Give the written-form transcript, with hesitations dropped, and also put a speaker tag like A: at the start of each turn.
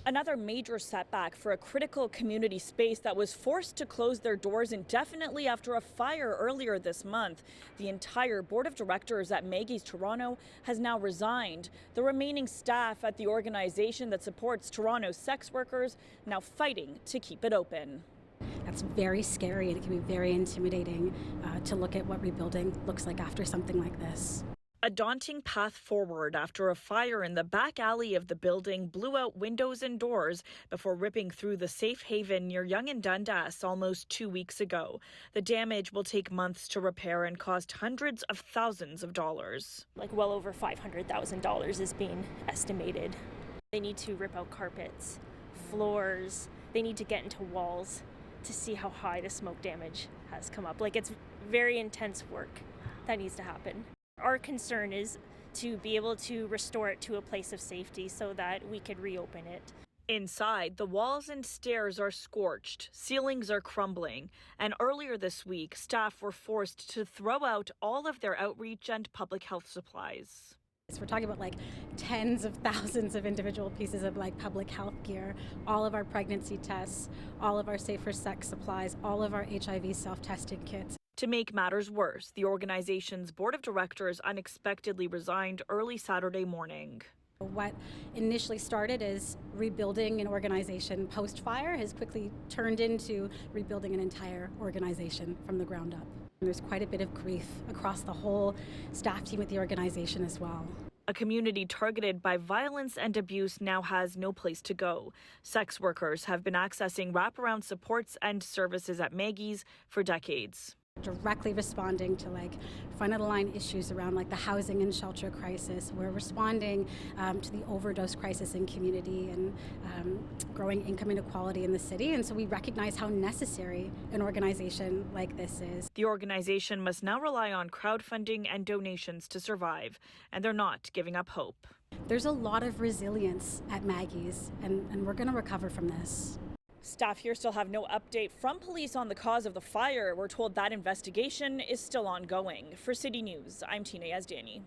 A: Another major setback for a critical community space that was forced to close their doors indefinitely after a fire earlier this month. The entire board of directors at Maggie's Toronto has now resigned. The remaining staff at the organization that supports Toronto's sex workers now fighting to keep it open.
B: That's very scary, and it can be very intimidating to look at what rebuilding looks like after something like this.
A: A daunting path forward after a fire in the back alley of the building blew out windows and doors before ripping through the safe haven near Yonge and Dundas almost 2 weeks ago. The damage will take months to repair and cost hundreds of thousands of dollars.
C: Like well over $500,000 is being estimated. They need to rip out carpets, floors. They need to get into walls to see how high the smoke damage has come up. Like, it's very intense work that needs to happen. Our concern is to be able to restore it to a place of safety so that we could reopen it.
A: Inside, the walls and stairs are scorched, ceilings are crumbling, and earlier this week, staff were forced to throw out all of their outreach and public health supplies.
B: So we're talking about like tens of thousands of individual pieces of like public health gear, all of our pregnancy tests, all of our safer sex supplies, all of our HIV self-testing kits.
A: To make matters worse, the organization's board of directors unexpectedly resigned early Saturday morning.
B: What initially started as rebuilding an organization post-fire has quickly turned into rebuilding an entire organization from the ground up. There's quite a bit of grief across the whole staff team at the organization as well.
A: A community targeted by violence and abuse now has no place to go. Sex workers have been accessing wraparound supports and services at Maggie's for decades.
B: Directly responding to like front of the line issues around like the housing and shelter crisis. We're responding to the overdose crisis in community and growing income inequality in the city. And so we recognize how necessary an organization like this is.
A: The organization must now rely on crowdfunding and donations to survive, and they're not giving up hope.
B: There's a lot of resilience at Maggie's, and we're going to recover from this.
A: Staff here still have no update from police on the cause of the fire. We're told that investigation is still ongoing. For City News, I'm Tina Yazdani.